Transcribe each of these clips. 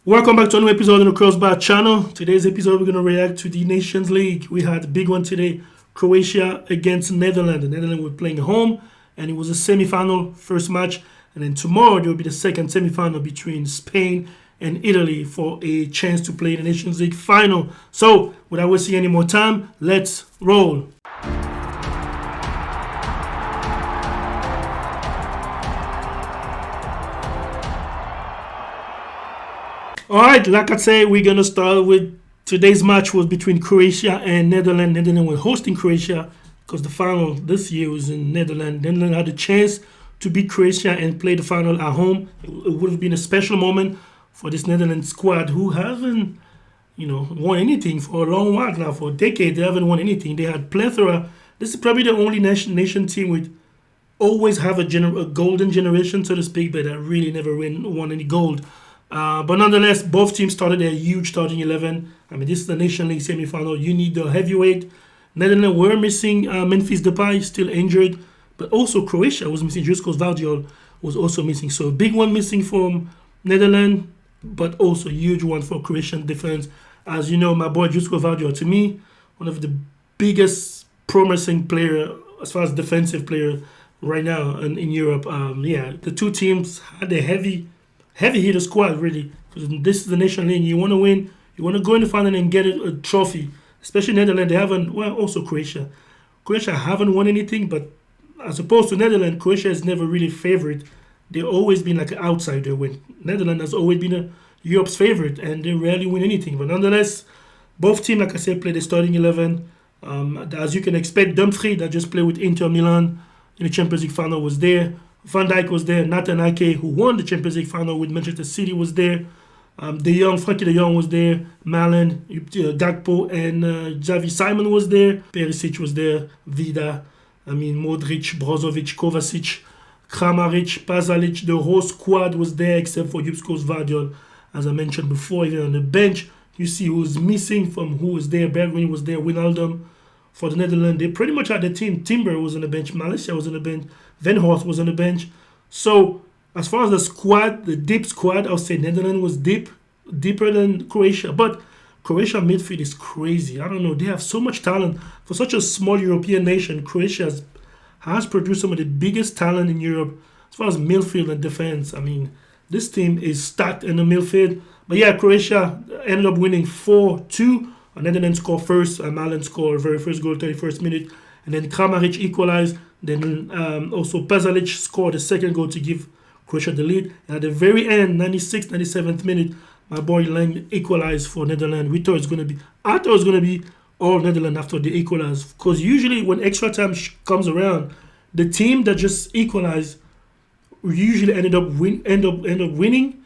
Welcome back to a new episode on the Crossbar channel. Today's episode, we're going to react to the Nations League. We had a big one today, Croatia against Netherlands. The Netherlands were playing at home, and it was a semi-final first match. And then tomorrow, there will be the second semi-final between Spain and Italy for a chance to play in the Nations League final. So, without wasting any more time, let's roll. All right, like I said, we're going to start with today's match was between Croatia and Netherlands. Netherlands were hosting Croatia because the final this year was in Netherlands. Netherlands had a chance to beat Croatia and play the final at home. It would have been a special moment for this Netherlands squad who haven't, won anything for a long while now. For a decade, they haven't won anything. They had plethora. This is probably the only nation team with always have a golden generation, so to speak, but that really never won any gold. But nonetheless, both teams started a huge starting 11. I mean, this is the Nation League semi-final. You need the heavyweight. Netherlands were missing Memphis Depay, still injured. But also Croatia was missing. Dusko Vardiol was also missing. So a big one missing from Netherlands, but also a huge one for Croatian defense. As you know, my boy Dusko Vardiol, to me, one of the biggest promising player as far as defensive player right now in Europe. The two teams had a heavy hitter squad, really, because this is the Nation League. You want to win, you want to go in the final and get a trophy. Especially Netherlands, they haven't. Well, also Croatia. Croatia haven't won anything, but as opposed to Netherlands, Croatia is never really favorite. They've always been like an outsider. When Netherlands has always been Europe's favorite, and they rarely win anything. But nonetheless, both teams, like I said, play the starting 11. As you can expect, Dumfries, that just played with Inter Milan in the Champions League final, was there. Van Dijk was there. Nathan Ake, who won the Champions League final with Manchester City, was there. Frankie de Jong was there. Malen, Gakpo, and Xavi Simon was there. Perisic was there. Vida, Modric, Brozovic, Kovacic, Kramaric, Pasalic. The whole squad was there except for Dusko Vardiol. As I mentioned before, even on the bench, you see who was missing from who was there. Bergwijn was there. Wijnaldum. For the Netherlands, they pretty much had the team. Timber was on the bench. Malaysia was on the bench. Van Horst was on the bench. So, as far as the squad, the deep squad, I would say Netherlands was deeper than Croatia. But Croatia midfield is crazy. I don't know. They have so much talent. For such a small European nation, Croatia has produced some of the biggest talent in Europe as far as midfield and defense. I mean, this team is stacked in the midfield. But yeah, Croatia ended up winning 4-2. Netherlands scored first. Malen scored very first goal, 31st minute. And then Kramaric equalized. Then also Pasalic scored the second goal to give Croatia the lead. And at the very end, 96th, 97th minute, my boy Lang equalized for Netherlands. I thought it was going to be all Netherlands after they equalized. Because usually when extra time comes around, the team that just equalized usually end up winning.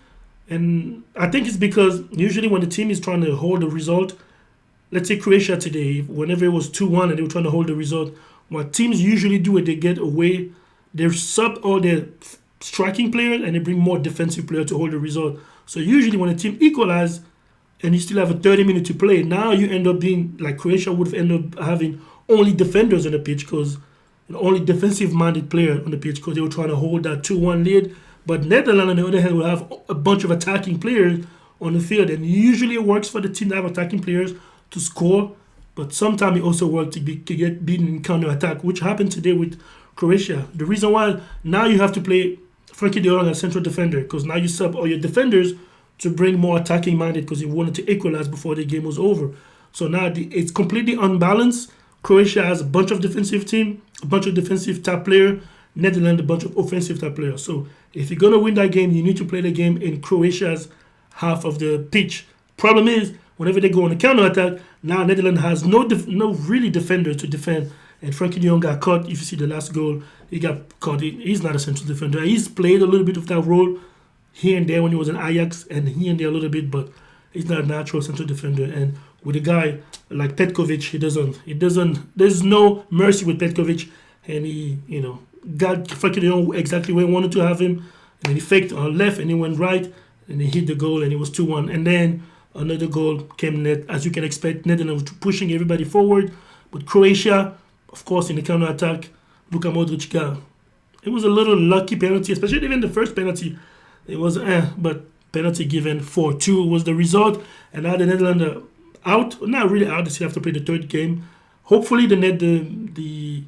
And I think it's because usually when the team is trying to hold the result, let's say Croatia today, whenever it was 2-1 and they were trying to hold the result, what teams usually do is they get away, they sub all their striking players and they bring more defensive players to hold the result. So usually when a team equalizes and you still have a 30 minutes to play, now you end up being like Croatia would have ended up having only defenders on the pitch because only defensive-minded player on the pitch because they were trying to hold that 2-1 lead. But Netherlands, on the other hand, will have a bunch of attacking players on the field, and usually it works for the team to have attacking players to score, but sometimes it also works to get beaten in counter-attack, which happened today with Croatia. The reason why now you have to play Frankie de Jong as central defender, because now you sub all your defenders to bring more attacking-minded because you wanted to equalize before the game was over. So now it's completely unbalanced. Croatia has a bunch of defensive team, a bunch of defensive top player, Netherlands a bunch of offensive top players. So if you're going to win that game, you need to play the game in Croatia's half of the pitch. Problem is, whenever they go on a counter-attack, now Netherlands has no really defender to defend. And Frankie de Jong got caught. If you see the last goal, he got caught. He's not a central defender. He's played a little bit of that role here and there when he was in Ajax, and here and there a little bit, but he's not a natural central defender. And with a guy like Petkovic, there's no mercy with Petkovic. And he, got Frankie de Jong exactly where he wanted to have him. And then he faked on left, and he went right, and he hit the goal, and it was 2-1. And then another goal came net, as you can expect. Netherlands pushing everybody forward. But Croatia, of course, in the counter-attack, Luka Modric got... It was a little lucky penalty, especially even the first penalty. It was but penalty given 4-2 was the result, and now the Netherlands are out. Not really out. They still have to play the third game. Hopefully, the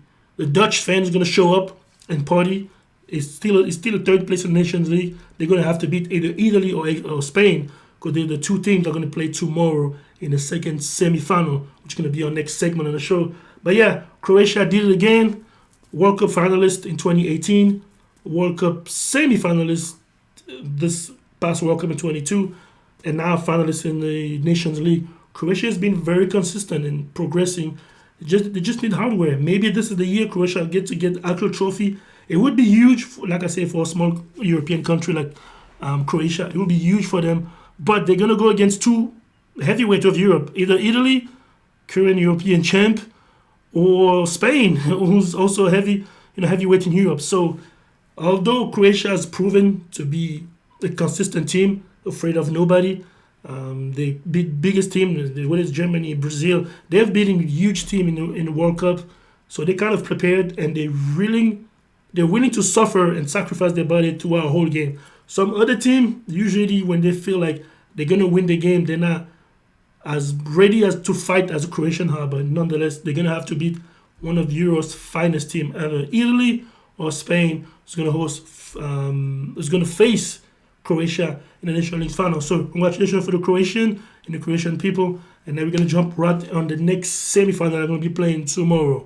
Dutch fans are gonna show up and party. It's still a third place in the Nations League. They're gonna have to beat either Italy or Spain, because they're the two teams that are gonna play tomorrow in the second semi-final, which is gonna be our next segment on the show. But yeah, Croatia did it again. World Cup finalist in 2018, World Cup semi-finalist this past World Cup in 22, and now finalists in the Nations League. Croatia has been very consistent in progressing. They just need hardware. Maybe this is the year Croatia get actual trophy. It would be huge, like I say, for a small European country like Croatia. It would be huge for them. But they're gonna go against two heavyweights of Europe, either Italy, current European champ, or Spain, who's also heavyweight in Europe. So, although Croatia has proven to be a consistent team, afraid of nobody, they beat biggest team, whether it's Germany, Brazil. They've beaten a huge team in the World Cup, so they kind of prepared, and they're willing to suffer and sacrifice their body to our whole game. Some other team, usually when they feel like they're gonna win the game, they're not as ready as to fight as a Croatian are, but nonetheless, they're gonna have to beat one of Europe's finest team, either Italy or Spain, is gonna face Croatia in the National League final. So congratulations for the Croatian and the Croatian people. And then we're gonna jump right on the next semi-final I'm gonna be playing tomorrow.